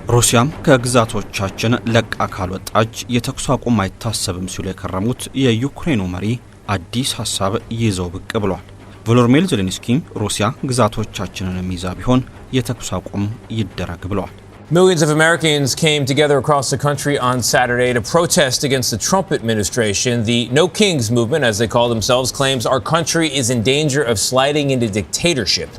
ሩሲያም ከግዛቶቻችን ለቃ ካልወጣች የተኩስ አቁም አይታሰብም ሲሉ የከረሙት የዩክሬኑ መሪ አዲስ ሐሳብ ይዘው ብቅ ብለዋል። ቮሎዲሚር ዜሌንስኪ ሩሲያ ግዛቶቻችንን ይዛ ቢሆን የተኩስ አቁም ይደረግ ብለዋል። Millions of Americans came together across the country on Saturday to protest against the Trump administration. The No Kings movement, as they call themselves, claims our country is in danger of sliding into dictatorship.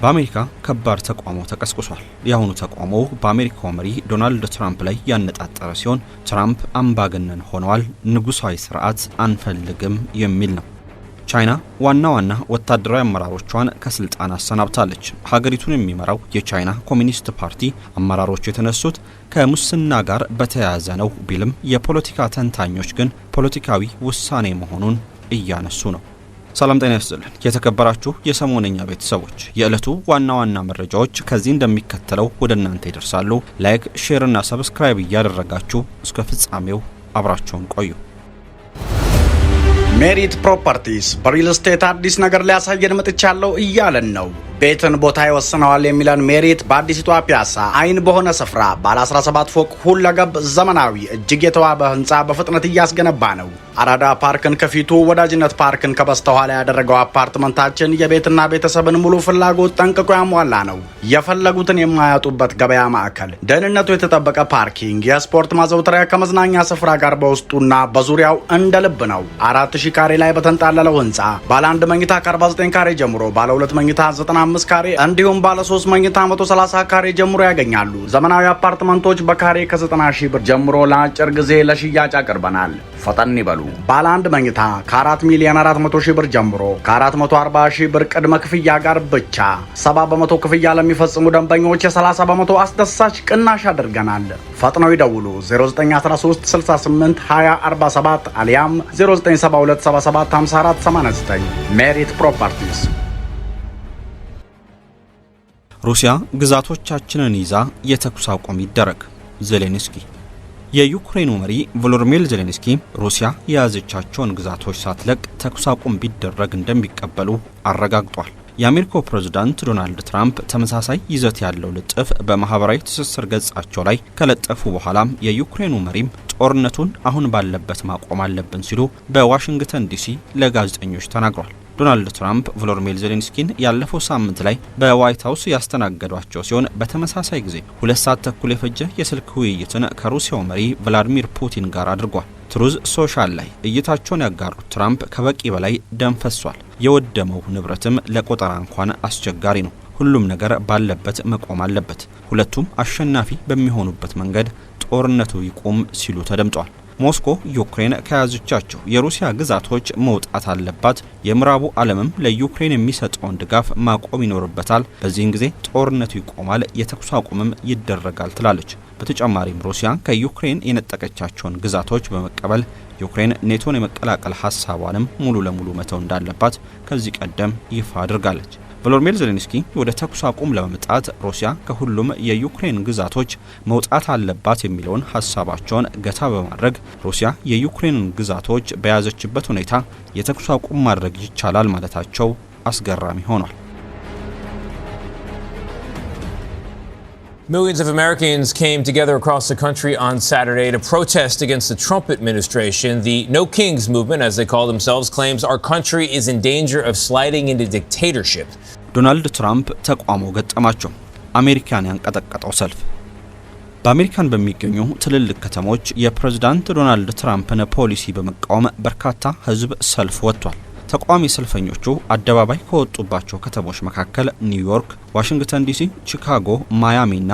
በአሜሪካ ከባድ ተቃውሞ ተቀስቅሷል። የአሁኑ ተቃውሞ በአሜሪካው መሪ ዶናልድ ትራምፕ ላይ ያነጣጠረ ሲሆን ትራምፕ አምባገነን ሆነዋል፣ ንጉሳዊ ስርዓት አንፈልግም የሚል ነው። ቻይና ዋና ወታደራዊ አመራሮቿን ከስልጣን አሰናብታለች። ሀገሪቱን የሚመራው የቻይና ኮሚኒስት ፓርቲ አመራሮች የተነሱት ከሙስና ጋር በተያያዘ ነው ቢልም የፖለቲካ ተንታኞች ግን ፖለቲካዊ ውሳኔ መሆኑን እያነሱ ነው። ሰላም ጤና ይስጥልን የተከበራችሁ የሰሞነኛ ቤተሰቦች፣ የዕለቱ ዋና መረጃዎች ከዚህ እንደሚከተለው ወደ እናንተ ይደርሳሉ። ላይክ፣ ሼር እና ሰብስክራይብ እያደረጋችሁ እስከ ፍጻሜው አብራችሁን ቆዩ። ሜሪት ፕሮፐርቲስ በሪል ስቴት አዲስ ነገር ሊያሳየን መጥቻለሁ እያለን ነው። ቤትን ቦታ ይወስነዋል የሚለን ሜሪት በአዲስቷ ፒያሳ አይን በሆነ ስፍራ ባለ 17 ፎቅ ሁለገብ ዘመናዊ እጅግ የተዋበ ህንጻ በፍጥነት እያስገነባ ነው። አራዳ ፓርክን ከፊቱ ወዳጅነት ፓርክን ከበስተኋላ ያደረገው አፓርትመንታችን የቤትና ቤተሰብን ሙሉ ፍላጎት ጠንቅቆ ያሟላ ነው። የፈለጉትን የማያጡበት ገበያ ማዕከል፣ ደህንነቱ የተጠበቀ ፓርኪንግ፣ የስፖርት ማዘውተሪያ ከመዝናኛ ስፍራ ጋር በውስጡና በዙሪያው እንደ ልብ ነው። 4000 ካሬ ላይ በተንጣለለው ህንጻ ባለ 1 መኝታ ከ49 ካሬ ጀምሮ ባለ 2 መኝታ 95 ካሬ እንዲሁም ባለ 3 መኝታ 130 ካሬ ጀምሮ ያገኛሉ። ዘመናዊ አፓርትመንቶች በካሬ ከ90,000 ብር ጀምሮ ለአጭር ጊዜ ለሽያጭ አቅርበናል። ፈጠን ይበሉ። ባለ 1 መኝታ ከ4,400,000 ብር ጀምሮ ከ440,000 ብር ቅድመ ክፍያ ጋር ብቻ 70% ክፍያ ለሚፈጽሙ ደንበኞች የ30 በመቶ አስደሳች ቅናሽ አድርገናል። ፈጥነው ይደውሉ 0913 68 20 47 አሊያም 0972 77 54 89 ሜሪት ፕሮፐርቲስ። ሩሲያ ግዛቶቻችንን ይዛ የተኩስ አቁም ይደረግ። ዜሌንስኪ የዩክሬኑ መሪ ቮሎዲሚር ዜሌንስኪ ሩሲያ የያዘቻቸውን ግዛቶች ሳትለቅ ተኩስ አቁም ቢደረግ እንደሚቀበሉ አረጋግጧል። የአሜሪካው ፕሬዝዳንት ዶናልድ ትራምፕ ተመሳሳይ ይዘት ያለው ልጥፍ በማህበራዊ ትስስር ገጻቸው ላይ ከለጠፉ በኋላም የዩክሬኑ መሪም ጦርነቱን አሁን ባለበት ማቆም አለብን ሲሉ በዋሽንግተን ዲሲ ለጋዜጠኞች ተናግሯል። ዶናልድ ትራምፕ ቮሎዲሚር ዜሌንስኪን ያለፈው ሳምንት ላይ በዋይት ሃውስ ያስተናገዷቸው ሲሆን በተመሳሳይ ጊዜ 2 ሰዓት ተኩል የፈጀ የስልክ ውይይትን ከሩሲያው መሪ ቭላዲሚር ፑቲን ጋር አድርጓል። ትሩዝ ሶሻል ላይ እይታቸውን ያጋሩት ትራምፕ ከበቂ በላይ ደም ፈሷል፣ የወደመው ንብረትም ለቆጠራ እንኳን አስቸጋሪ ነው፣ ሁሉም ነገር ባለበት መቆም አለበት፣ ሁለቱም አሸናፊ በሚሆኑበት መንገድ ጦርነቱ ይቆም ሲሉ ተደምጧል። ሞስኮ ዩክሬን ከያዘቻቸው የሩሲያ ግዛቶች መውጣት አለባት፣ የምዕራቡ ዓለምም ለዩክሬን የሚሰጠውን ድጋፍ ማቆም ይኖርበታል፣ በዚህን ጊዜ ጦርነቱ ይቆማል፣ የተኩስ አቁምም ይደረጋል ትላለች። በተጨማሪም ሩሲያ ከዩክሬን የነጠቀቻቸውን ግዛቶች በመቀበል ዩክሬን ኔቶን የመቀላቀል ሐሳቧንም ሙሉ ለሙሉ መተው እንዳለባት ከዚህ ቀደም ይፋ አድርጋለች። ቮሎዲሚር ዜሌንስኪ ወደ ተኩስ አቁም ለመምጣት ሩሲያ ከሁሉም የዩክሬን ግዛቶች መውጣት አለባት የሚለውን ሐሳባቸውን ገታ በማድረግ ሩሲያ የዩክሬንን ግዛቶች በያዘችበት ሁኔታ የተኩስ አቁም ማድረግ ይቻላል ማለታቸው አስገራሚ ሆኗል። Millions of Americans came together across the country on Saturday to protest against the Trump administration. The No Kings movement, as they call themselves, claims our country is in danger of sliding into dictatorship. ዶናልድ ትራምፕ ተቃውሞ ገጠማቸው። አሜሪካን ያንቀጠቀጠው ሰልፍ። በአሜሪካን በሚገኙ ትልልቅ ከተሞች የፕሬዝዳንት ዶናልድ ትራምፕን ፖሊሲ በመቃወም በርካታ ህዝብ ሰልፍ ወጥቷል። ተቃዋሚ ሰልፈኞቹ አደባባይ ከወጡባቸው ከተሞች መካከል ኒውዮርክ፣ ዋሽንግተን ዲሲ፣ ቺካጎ፣ ማያሚ እና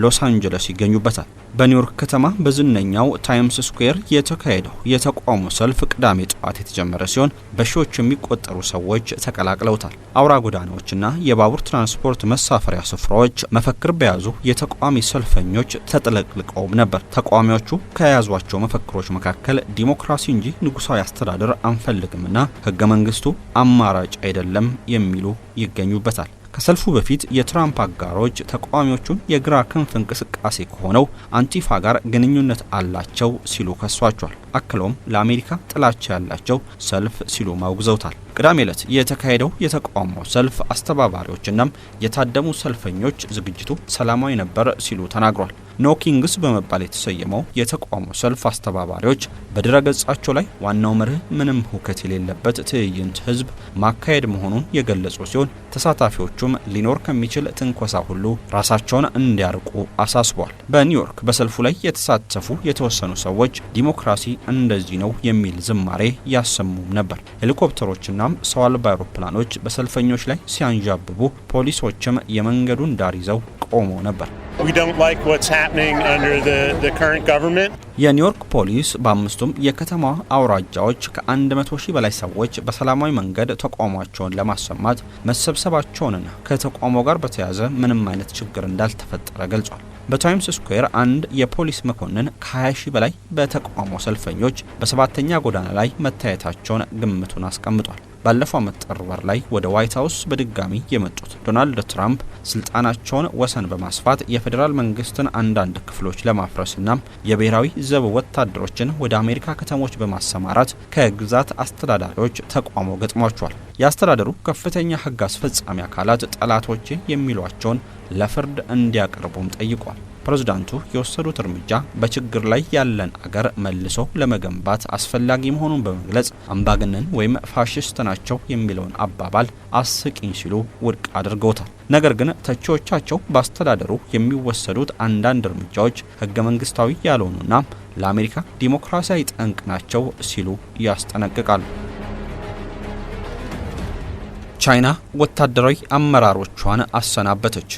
ሎስ አንጀለስ ይገኙበታል። በኒውዮርክ ከተማ በዝነኛው ታይምስ ስኩዌር የተካሄደው የተቃውሞ ሰልፍ ቅዳሜ ጠዋት የተጀመረ ሲሆን በሺዎች የሚቆጠሩ ሰዎች ተቀላቅለውታል። አውራ ጎዳናዎችና የባቡር ትራንስፖርት መሳፈሪያ ስፍራዎች መፈክር በያዙ የተቃዋሚ ሰልፈኞች ተጥለቅልቀውም ነበር። ተቃዋሚዎቹ ከያዟቸው መፈክሮች መካከል ዲሞክራሲ እንጂ ንጉሳዊ አስተዳደር አንፈልግምና ህገ መንግስቱ አማራጭ አይደለም የሚሉ ይገኙበታል። ከሰልፉ በፊት የትራምፕ አጋሮች ተቃዋሚዎቹን የግራ ክንፍ እንቅስቃሴ ከሆነው አንቲፋ ጋር ግንኙነት አላቸው ሲሉ ከሷቸዋል። አክለውም ለአሜሪካ ጥላቻ ያላቸው ሰልፍ ሲሉ ማውግዘውታል። ቅዳሜ ዕለት የተካሄደው የተቃውሞ ሰልፍ አስተባባሪዎችና የታደሙ ሰልፈኞች ዝግጅቱ ሰላማዊ ነበር ሲሉ ተናግሯል። ኖ ኪንግስ በመባል የተሰየመው የተቃውሞ ሰልፍ አስተባባሪዎች በድረገጻቸው ላይ ዋናው መርህ ምንም ሁከት የሌለበት ትዕይንት ህዝብ ማካሄድ መሆኑን የገለጹ ሲሆን ተሳታፊዎቹም ሊኖር ከሚችል ትንኮሳ ሁሉ ራሳቸውን እንዲያርቁ አሳስበዋል። በኒውዮርክ በሰልፉ ላይ የተሳተፉ የተወሰኑ ሰዎች ዲሞክራሲ እንደዚህ ነው የሚል ዝማሬ ያሰሙም ነበር። ሄሊኮፕተሮችና ሰው አልባ አውሮፕላኖች በሰልፈኞች ላይ ሲያንዣብቡ ፖሊሶችም የመንገዱን ዳር ይዘው ቆመው ነበር። የኒውዮርክ ፖሊስ በአምስቱም የከተማዋ አውራጃዎች ከ100 ሺህ በላይ ሰዎች በሰላማዊ መንገድ ተቃውሟቸውን ለማሰማት መሰብሰባቸውንና ከተቃውሞ ጋር በተያያዘ ምንም አይነት ችግር እንዳልተፈጠረ ገልጿል። በታይምስ ስኩዌር አንድ የፖሊስ መኮንን ከ20 ሺህ በላይ በተቃውሞ ሰልፈኞች በሰባተኛ ጎዳና ላይ መታየታቸውን ግምቱን አስቀምጧል። ባለፈው ዓመት ጥር ወር ላይ ወደ ዋይት ሃውስ በድጋሚ የመጡት ዶናልድ ትራምፕ ስልጣናቸውን ወሰን በማስፋት የፌዴራል መንግስትን አንዳንድ ክፍሎች ለማፍረስና የብሔራዊ ዘብ ወታደሮችን ወደ አሜሪካ ከተሞች በማሰማራት ከግዛት አስተዳዳሪዎች ተቃውሞ ገጥሟቸዋል። የአስተዳደሩ ከፍተኛ ሕግ አስፈጻሚ አካላት ጠላቶቼ የሚሏቸውን ለፍርድ እንዲያቀርቡም ጠይቋል። ፕሬዝዳንቱ የወሰዱት እርምጃ በችግር ላይ ያለን አገር መልሶ ለመገንባት አስፈላጊ መሆኑን በመግለጽ አምባገነን ወይም ፋሽስት ናቸው የሚለውን አባባል አስቂኝ ሲሉ ውድቅ አድርገውታል። ነገር ግን ተቺዎቻቸው በአስተዳደሩ የሚወሰዱት አንዳንድ እርምጃዎች ህገ መንግስታዊ ያልሆኑና ለአሜሪካ ዲሞክራሲያዊ ጠንቅ ናቸው ሲሉ ያስጠነቅቃሉ። ቻይና ወታደራዊ አመራሮቿን አሰናበተች።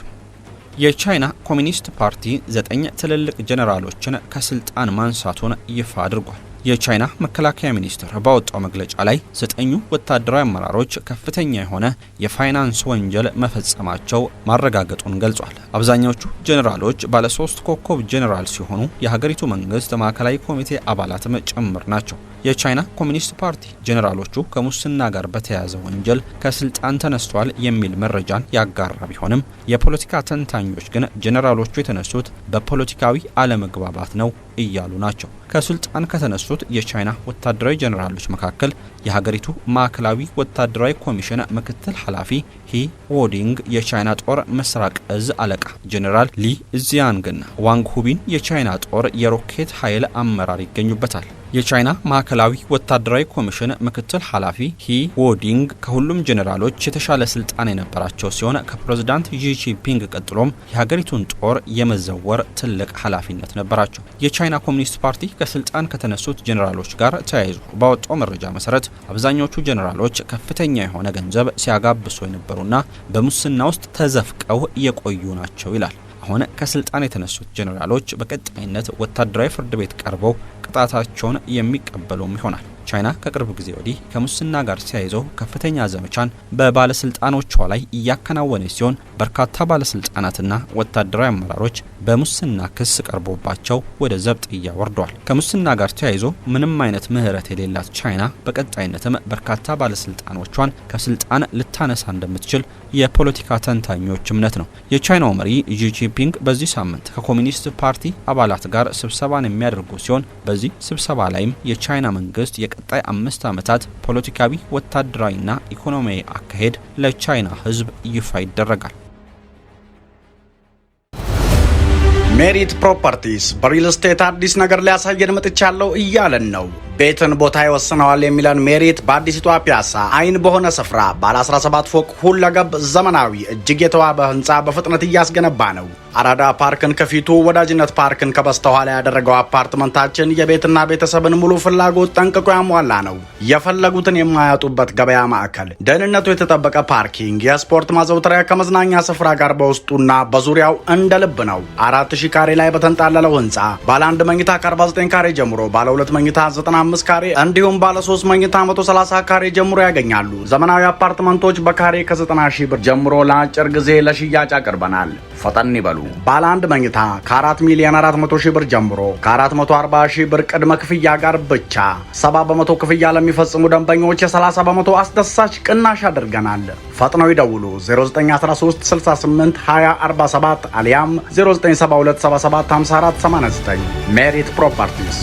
የቻይና ኮሚኒስት ፓርቲ 9 ትልልቅ ጄኔራሎችን ከስልጣን ማንሳቱን ይፋ አድርጓል። የቻይና መከላከያ ሚኒስቴር ባወጣው መግለጫ ላይ 9ኙ ወታደራዊ አመራሮች ከፍተኛ የሆነ የፋይናንስ ወንጀል መፈጸማቸው ማረጋገጡን ገልጿል። አብዛኛዎቹ ጄኔራሎች ባለ 3 ኮከብ ጄኔራል ሲሆኑ የሀገሪቱ መንግስት ማዕከላዊ ኮሚቴ አባላትም ጭምር ናቸው። የቻይና ኮሚኒስት ፓርቲ ጄኔራሎቹ ከሙስና ጋር በተያያዘ ወንጀል ከስልጣን ተነስተዋል የሚል መረጃን ያጋራ ቢሆንም የፖለቲካ ተንታኞች ግን ጄኔራሎቹ የተነሱት በፖለቲካዊ አለመግባባት ነው እያሉ ናቸው። ከስልጣን ከተነሱት የቻይና ወታደራዊ ጄኔራሎች መካከል የሀገሪቱ ማዕከላዊ ወታደራዊ ኮሚሽን ምክትል ኃላፊ ሂ ዎዲንግ፣ የቻይና ጦር ምስራቅ እዝ አለቃ ጄኔራል ሊ ዚያንግና ዋንግ ሁቢን የቻይና ጦር የሮኬት ኃይል አመራር ይገኙበታል። የቻይና ማዕከላዊ ወታደራዊ ኮሚሽን ምክትል ኃላፊ ሂ ዎዲንግ ከሁሉም ጄኔራሎች የተሻለ ስልጣን የነበራቸው ሲሆን ከፕሬዝዳንት ዢ ጂንፒንግ ቀጥሎም የሀገሪቱን ጦር የመዘወር ትልቅ ኃላፊነት ነበራቸው። የቻይና ኮሚኒስት ፓርቲ ከስልጣን ከተነሱት ጄኔራሎች ጋር ተያይዞ ባወጣው መረጃ መሰረት አብዛኞቹ ጄኔራሎች ከፍተኛ የሆነ ገንዘብ ሲያጋብሱ የነበሩና በሙስና ውስጥ ተዘፍቀው የቆዩ ናቸው ይላል። አሁን ከስልጣን የተነሱት ጄኔራሎች በቀጣይነት ወታደራዊ ፍርድ ቤት ቀርበው ቅጣታቸውን የሚቀበሉም ይሆናል። ቻይና ከቅርብ ጊዜ ወዲህ ከሙስና ጋር ተያይዞ ከፍተኛ ዘመቻን በባለስልጣኖቿ ላይ እያከናወነች ሲሆን በርካታ ባለስልጣናትና ወታደራዊ አመራሮች በሙስና ክስ ቀርቦባቸው ወደ ዘብጥያ ወርደዋል። ከሙስና ጋር ተያይዞ ምንም አይነት ምህረት የሌላት ቻይና በቀጣይነትም በርካታ ባለስልጣኖቿን ከስልጣን ልታነሳ እንደምትችል የፖለቲካ ተንታኞች እምነት ነው። የቻይናው መሪ ዢ ጂንፒንግ በዚህ ሳምንት ከኮሚኒስት ፓርቲ አባላት ጋር ስብሰባን የሚያደርጉ ሲሆን በዚህ ስብሰባ ላይም የቻይና መንግስት የቀጣይ 5 ዓመታት ፖለቲካዊ፣ ወታደራዊና ኢኮኖሚያዊ አካሄድ ለቻይና ህዝብ ይፋ ይደረጋል። ሜሪት ፕሮፐርቲስ በሪል ስቴት አዲስ ነገር ሊያሳየን መጥቻለሁ እያለን ነው። ቤትን ቦታ ይወስነዋል የሚለን ሜሪት በአዲሲቷ ፒያሳ አይን በሆነ ስፍራ ባለ 17 ፎቅ ሁለገብ ዘመናዊ እጅግ የተዋበ ህንፃ በፍጥነት እያስገነባ ነው። አራዳ ፓርክን ከፊቱ ወዳጅነት ፓርክን ከበስተኋላ ያደረገው አፓርትመንታችን የቤትና ቤተሰብን ሙሉ ፍላጎት ጠንቅቆ ያሟላ ነው። የፈለጉትን የማያጡበት ገበያ ማዕከል፣ ደህንነቱ የተጠበቀ ፓርኪንግ፣ የስፖርት ማዘውተሪያ ከመዝናኛ ስፍራ ጋር በውስጡና በዙሪያው እንደ ልብ ነው። 4000 ካሬ ላይ በተንጣለለው ህንፃ ባለ 1 መኝታ ከ49 ካሬ ጀምሮ ባለ 2 መኝታ 95 ካሬ እንዲሁም ባለ 3 መኝታ 130 ካሬ ጀምሮ ያገኛሉ። ዘመናዊ አፓርትመንቶች በካሬ ከ90 ሺህ ብር ጀምሮ ለአጭር ጊዜ ለሽያጭ አቅርበናል። ፈጠን ይበሉ። ባለ 1 መኝታ ከ4 ሚሊዮን 400 ሺህ ብር ጀምሮ ከ440 ሺህ ብር ቅድመ ክፍያ ጋር ብቻ 70 በመቶ ክፍያ ለሚፈጽሙ ደንበኞች የ30 በመቶ አስደሳች ቅናሽ አድርገናል። ፈጥነው ይደውሉ 0913 68 20 47 አሊያም 0972 77 54 89 ሜሪት ፕሮፐርቲስ